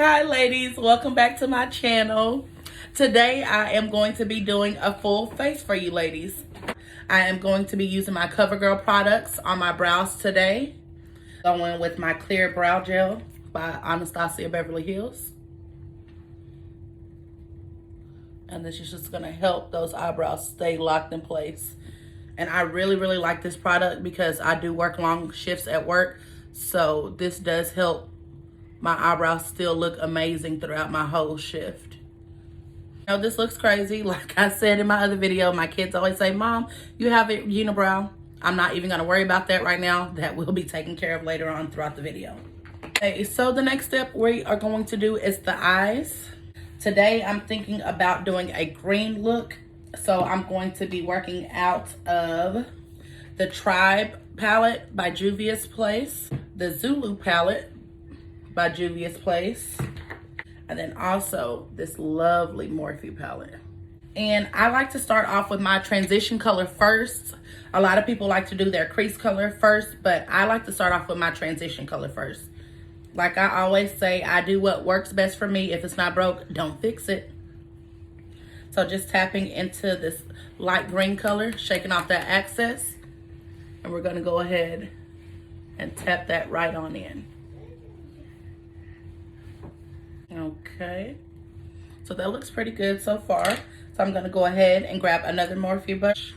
Hi ladies, welcome back to my channel. Today I am going to be doing a full face for you ladies. I am going to be using my CoverGirl products on my brows today. Going with my clear brow gel by Anastasia Beverly Hills. And this is just gonna help those eyebrows stay locked in place. And I really like this product because I do work long shifts at work. So this does help my eyebrows still look amazing throughout my whole shift. Now this looks crazy. Like I said in my other video, my kids always say, Mom, you have a unibrow. I'm not even gonna worry about that right now. That will be taken care of later on throughout the video. Okay, so the next step we are going to do is the eyes. Today I'm thinking about doing a green look. So I'm going to be working out of the Tribe palette by Juvia's Place, the Zulu palette by Juvia's Place, and then also this lovely Morphe palette. And I like to start off with my transition color first. A lot of people like to do their crease color first, but I like to start off with my transition color first. Like I always say, I do what works best for me. If it's not broke, don't fix it. So just tapping into this light green color, shaking off that excess, and we're gonna go ahead and tap that right on in. Okay, so that looks pretty good so far. So I'm gonna go ahead and grab another Morphe brush,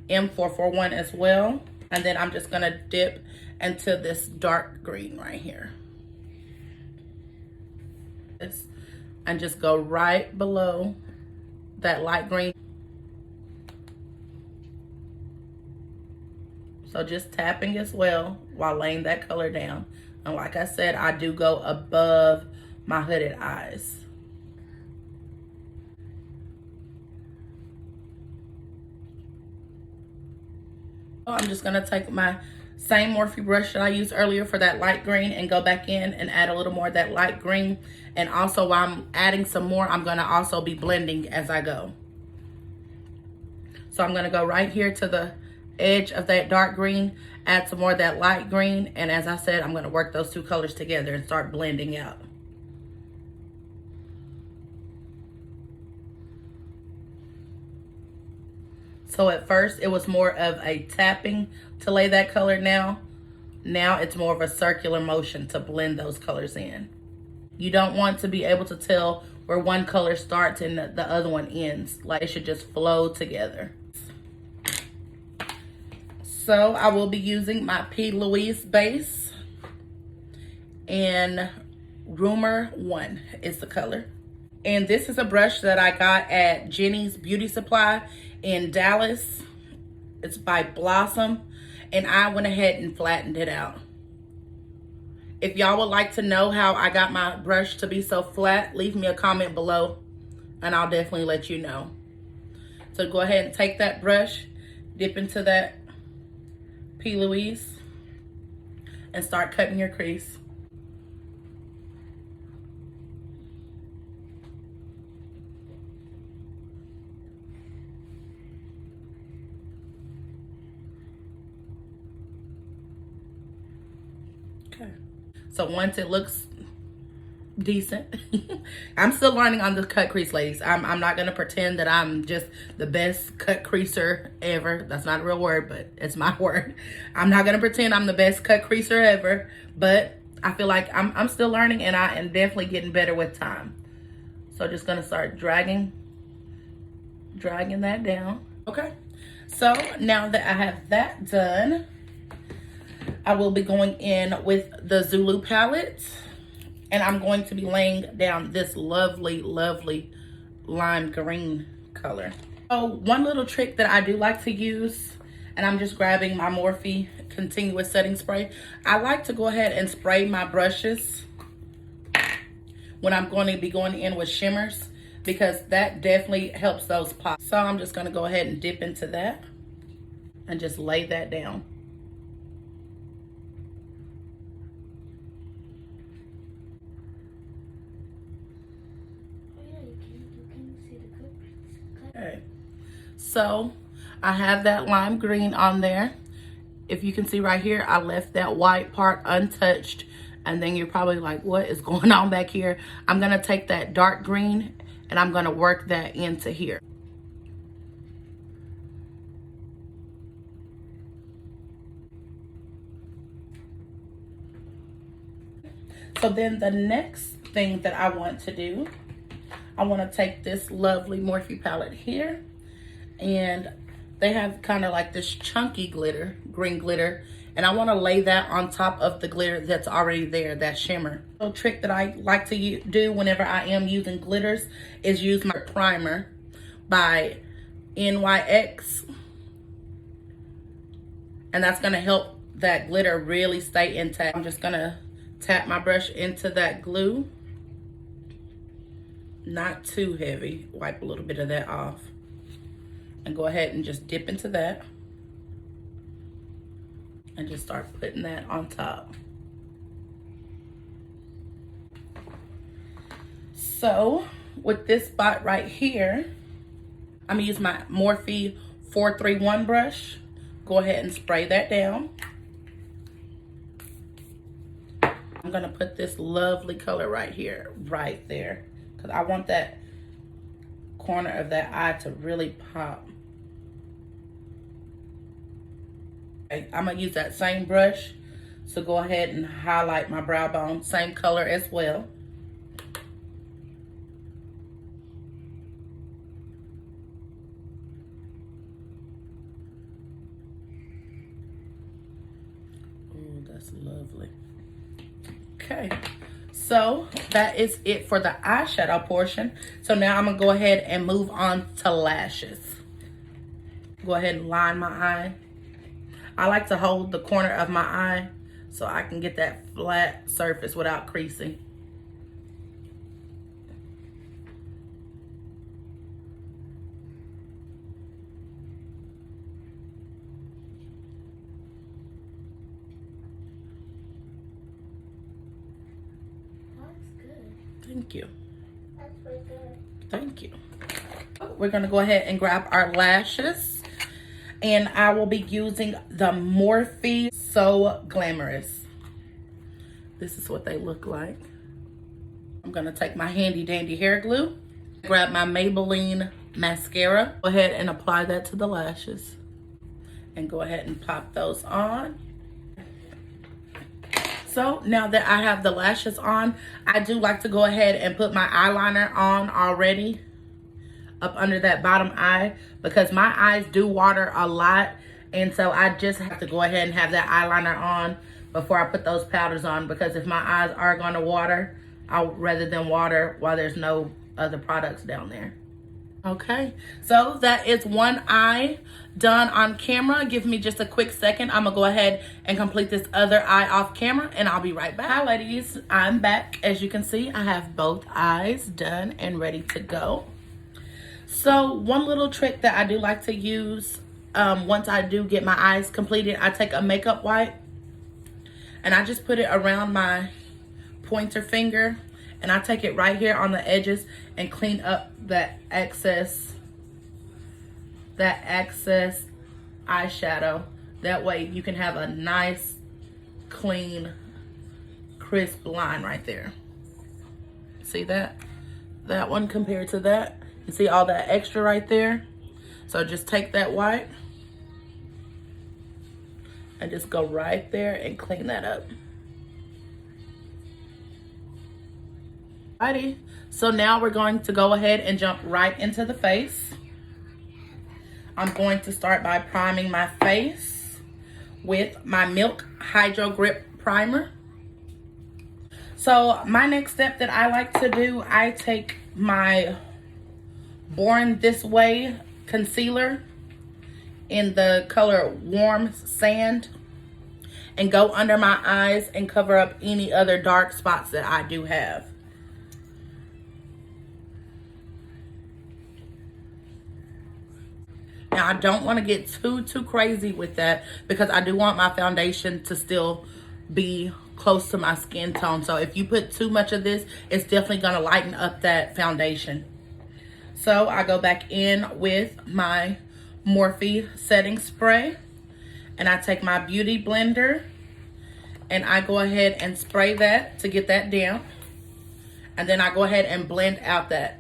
M441 as well. And then I'm just gonna dip into this dark green right here. And just go right below that light green. So just tapping as well while laying that color down. And like I said, I do go above my hooded eyes. So I'm just gonna take my same Morphe brush that I used earlier for that light green and go back in and add a little more of that light green. And also while I'm adding some more, I'm gonna also be blending as I go. So I'm gonna go right here to the edge of that dark green, add some more of that light green, and as I said, I'm gonna work those two colors together and start blending out. So at first it was more of a tapping to lay that color. Now it's more of a circular motion to blend those colors in. You don't want to be able to tell where one color starts and the other one ends. Like it should just flow together. So I will be using my Louise base, and Rumour 1 is the color. And this is a brush that I got at Jenny's Beauty Supply in Dallas. It's by Blossom, and I went ahead and flattened it out. If y'all would like to know how I got my brush to be so flat, leave me a comment below and I'll definitely let you know. So go ahead and take that brush, dip into that P. Louise, and start cutting your crease. Okay. So once it looks decent, I'm still learning on the cut crease, ladies. I'm not gonna pretend that I'm just the best cut creaser ever. That's not a real word, but it's my word. I'm not gonna pretend I'm the best cut creaser ever, but I feel like I'm still learning, and I am definitely getting better with time. So just gonna start dragging that down. Okay, so now that I have that done, I will be going in with the Zulu palette, and I'm going to be laying down this lovely lime green color. So one little trick that I do like to use, and I'm just grabbing my Morphe continuous setting spray. I like to go ahead and spray my brushes when I'm going to be going in with shimmers, because that definitely helps those pop. So I'm just going to go ahead and dip into that and just lay that down. Okay, so I have that lime green on there. If you can see right here, I left that white part untouched, And then you're probably like, what is going on back here? I'm gonna take that dark green and I'm gonna work that into here. So then the next thing that I want to do, I want to take this lovely Morphe palette here, and they have kind of like this chunky glitter, green glitter, and I want to lay that on top of the glitter that's already there, that shimmer. A little trick that I like to do whenever I am using glitters is use my primer by NYX, and that's going to help that glitter really stay intact. I'm just going to tap my brush into that glue. Not too heavy. Wipe a little bit of that off. And go ahead and just dip into that. And just start putting that on top. So, with this spot right here, I'm going to use my Morphe 431 brush. Go ahead and spray that down. I'm gonna put this lovely color right here, right there, because I want that corner of that eye to really pop. Okay, I'm gonna use that same brush, so go ahead and highlight my brow bone, same color as well. Oh, that's lovely. Okay, so that is it for the eyeshadow portion. So now I'm gonna go ahead and move on to lashes. Go ahead and line my eye. I like to hold the corner of my eye so I can get that flat surface without creasing. Thank you. That's pretty good. Thank you. We're gonna go ahead and grab our lashes, and I will be using the Morphe So Glamorous. This is what they look like. I'm gonna take my handy dandy hair glue, grab my Maybelline mascara, go ahead and apply that to the lashes, and go ahead and pop those on. So now that I have the lashes on, I do like to go ahead and put my eyeliner on already up under that bottom eye, because my eyes do water a lot, and so I just have to go ahead and have that eyeliner on before I put those powders on, because if my eyes are going to water, I'll rather than water while there's no other products down there. Okay, so that is one eye done on camera. Give me just a quick second. I'm gonna go ahead and complete this other eye off camera, and I'll be right back. Hi ladies, I'm back. As you can see, I have both eyes done and ready to go. So one little trick that I do like to use once I do get my eyes completed, I take a makeup wipe and I just put it around my pointer finger, and I take it right here on the edges and clean up that excess eyeshadow. That way you can have a nice, clean, crisp line right there. See that? That one compared to that. You see all that extra right there? So just take that wipe and just go right there and clean that up. Alrighty, so now we're going to go ahead and jump right into the face. I'm going to start by priming my face with my Milk Hydro Grip Primer. So my next step that I like to do, I take my Born This Way concealer in the color Warm Sand and go under my eyes and cover up any other dark spots that I do have. Now, I don't want to get too crazy with that, because I do want my foundation to still be close to my skin tone. So if you put too much of this, it's definitely going to lighten up that foundation. So I go back in with my Morphe setting spray, and I take my beauty blender And I go ahead and spray that to get that down. And then I go ahead and blend out that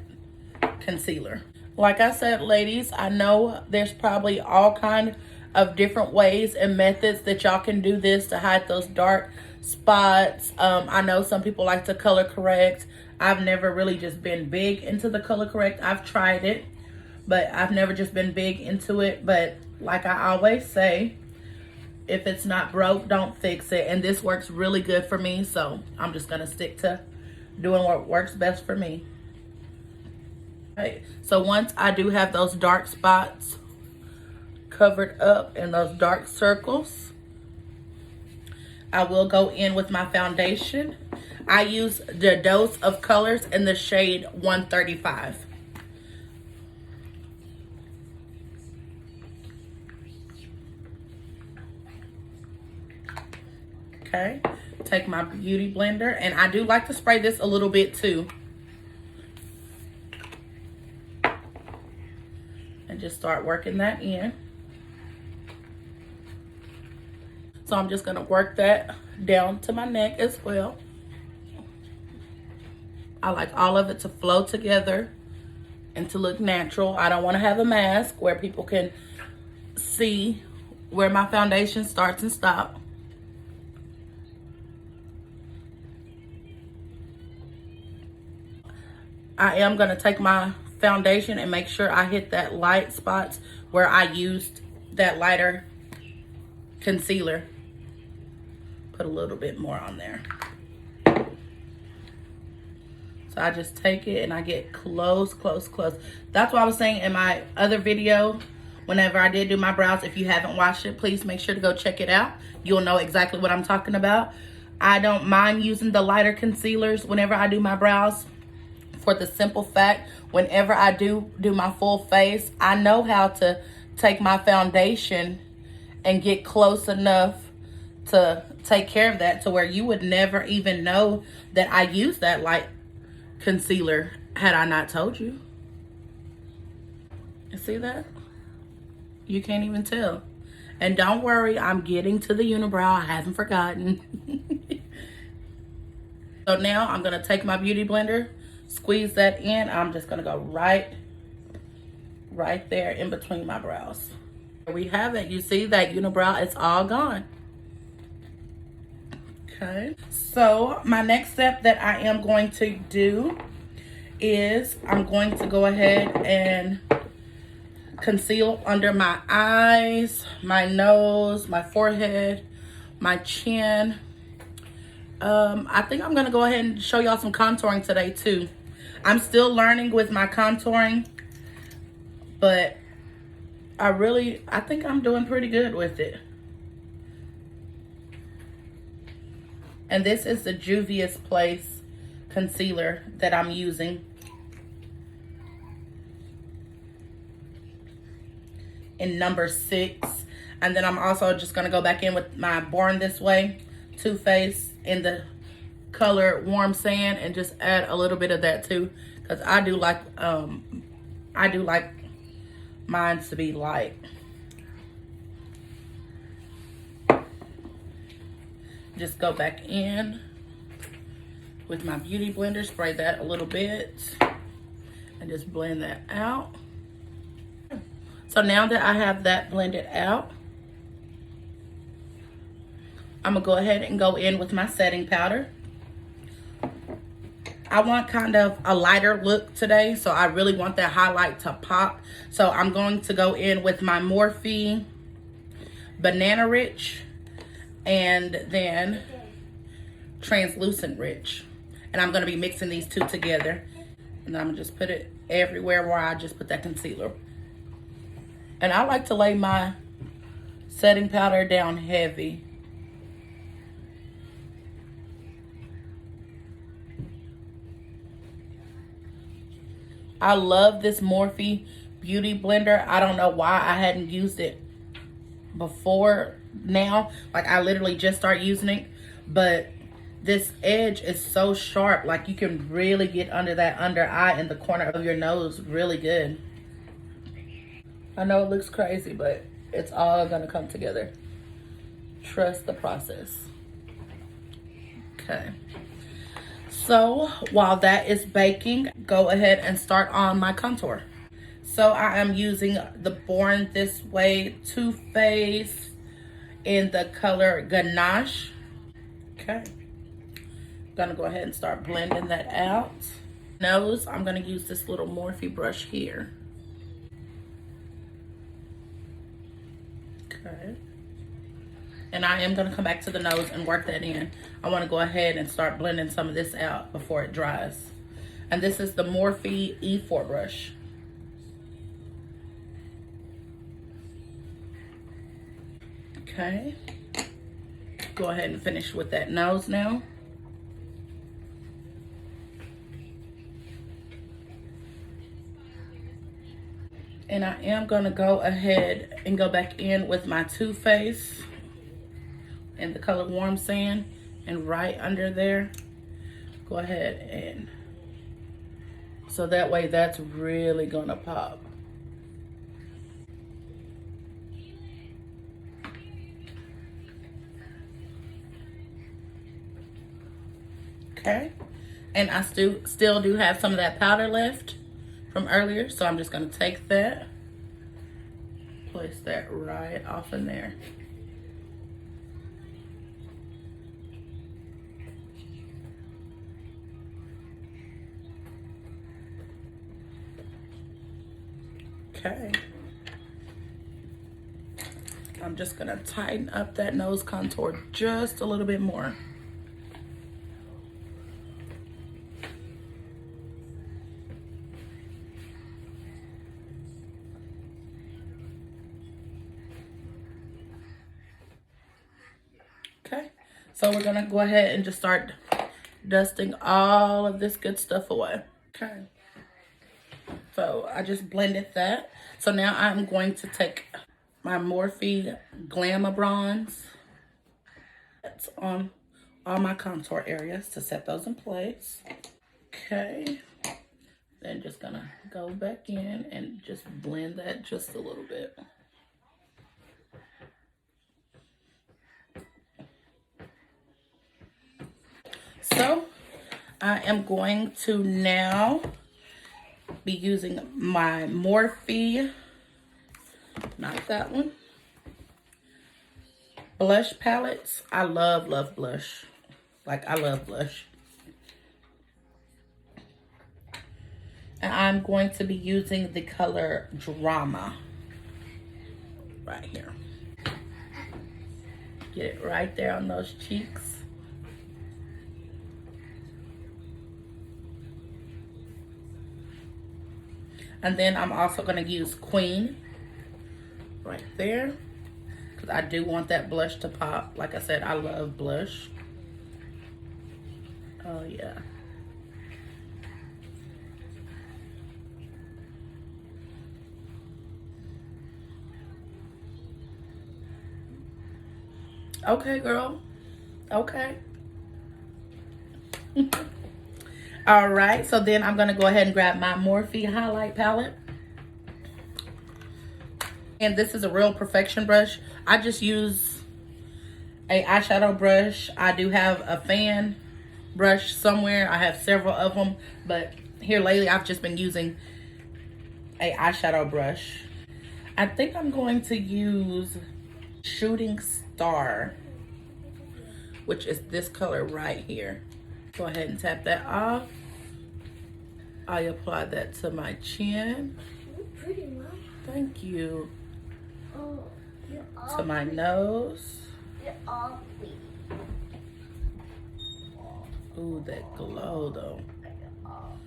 concealer. Like I said, ladies, I know there's probably all kind of different ways and methods that y'all can do this to hide those dark spots. I know some people like to color correct. I've never really just been big into the color correct. I've tried it, but I've never just been big into it. But like I always say, if it's not broke, don't fix it. And this works really good for me, so I'm just gonna stick to doing what works best for me. Okay, so once I do have those dark spots covered up in those dark circles, I will go in with my foundation. I use the Dose of Colors in the shade 135. Okay, take my beauty blender, and I do like to spray this a little bit too. And just start working that in. So I'm just gonna work that down to my neck as well. I like all of it to flow together and to look natural. I don't wanna have a mask where people can see where my foundation starts and stops. I am gonna take my foundation and make sure I hit that light spots where I used that lighter concealer. Put a little bit more on there. So I just take it and I get close, close, close. That's what I was saying in my other video. Whenever I did do my brows, if you haven't watched it, please make sure to go check it out. You'll know exactly what I'm talking about. I don't mind using the lighter concealers whenever I do my brows, for the simple fact, whenever I do my full face, I know how to take my foundation and get close enough to take care of that to where you would never even know that I used that light concealer had I not told you. You see that? You can't even tell. And don't worry, I'm getting to the unibrow. I haven't forgotten. So now I'm gonna take my beauty blender, squeeze that in. I'm just gonna go right there in between my brows. There we have it. You see that unibrow, it's all gone. Okay, so my next step that I am going to do is I'm going to go ahead and conceal under my eyes, my nose, my forehead, my chin. I think I'm gonna go ahead and show y'all some contouring today too. I'm still learning with my contouring, but I think I'm doing pretty good with it. And this is the Juvia's Place concealer that I'm using. In number 6. And then I'm also just gonna go back in with my Born This Way Too Faced in the color Warm Sand and just add a little bit of that too, because I do like mine to be light. Just go back in with my beauty blender, spray that a little bit, and just blend that out. So now that I have that blended out, I'm gonna go ahead and go in with my setting powder. I want kind of a lighter look today, so I really want that highlight to pop. So I'm going to go in with my Morphe Banana Rich and then Translucent Rich. And I'm gonna be mixing these two together. And I'm gonna just put it everywhere where I just put that concealer. And I like to lay my setting powder down heavy. I love this Morphe Beauty Blender. I don't know why I hadn't used it before now. Like, I literally just started using it. But this edge is so sharp. Like, you can really get under that under eye in the corner of your nose really good. I know it looks crazy, but it's all gonna come together. Trust the process. Okay. So while that is baking, go ahead and start on my contour. So I am using the Born This Way Too Faced in the color Ganache. Okay. Gonna go ahead and start blending that out. Nose, I'm gonna use this little Morphe brush here. Okay. And I am gonna come back to the nose and work that in. I wanna go ahead and start blending some of this out before it dries. And this is the Morphe E4 brush. Okay. Go ahead and finish with that nose now. And I am gonna go ahead and go back in with my Too Faced in the color Warm Sand, and right under there, go ahead and, so that way that's really gonna pop. Okay, and I still do have some of that powder left from earlier, so I'm just gonna take that, place that right off in there. Okay, I'm just gonna tighten up that nose contour just a little bit more. Okay, so we're gonna go ahead and just start dusting all of this good stuff away. Okay, so I just blended that. So now I'm going to take my Morphe Glamabronze. That's on all my contour areas to set those in place. Okay, then just gonna go back in and just blend that just a little bit. So I am going to now be using my Morphe, not that one, blush palettes. I love blush. Like, I love blush. And I'm going to be using the color Drama right here. Get it right there on those cheeks. And then I'm also gonna use Queen right there, because I do want that blush to pop. Like I said, I love blush. Oh yeah. Okay, girl. Okay. All right, so then I'm gonna go ahead and grab my Morphe highlight palette. And this is a Real Perfection brush. I just use a eyeshadow brush. I do have a fan brush somewhere. I have several of them, but here lately I've just been using a eyeshadow brush. I think I'm going to use Shooting Star, which is this color right here. Go ahead and tap that off. I apply that to my chin. You're pretty, Mom. Thank you. Oh, you're all To my nose. You're all pretty. Ooh, that glow though.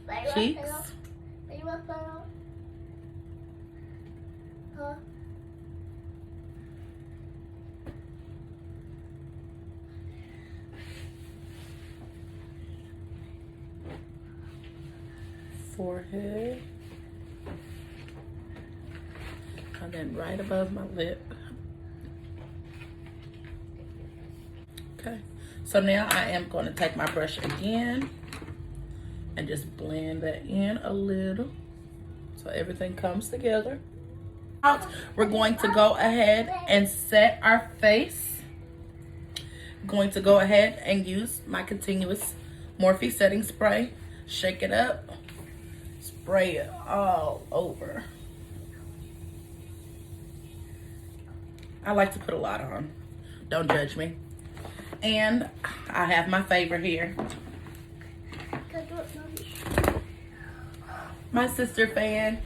Like Cheeks. Are you up, Phenom? Huh? Forehead. And then right above my lip. Okay. So now I am going to take my brush again and just blend that in a little so everything comes together. We're going to go ahead and set our face. going to go ahead and use my continuous Morphe setting spray. Shake it up. Spray it all over. I like to put a lot on. Don't judge me. And I have my favorite here. My sister fan.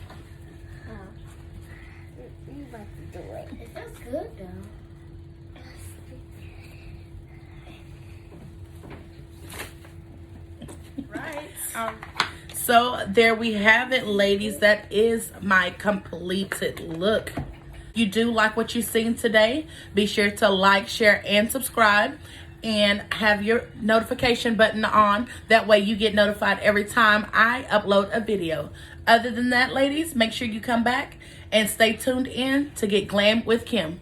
You like to do it. It feels good though. Right. So there we have it, ladies. That is my completed look. You do like what you've seen today, be sure to like, share, and subscribe, and have your notification button on. That way you get notified every time I upload a video. Other than that, ladies, make sure you come back and stay tuned in to get Glam with Kim.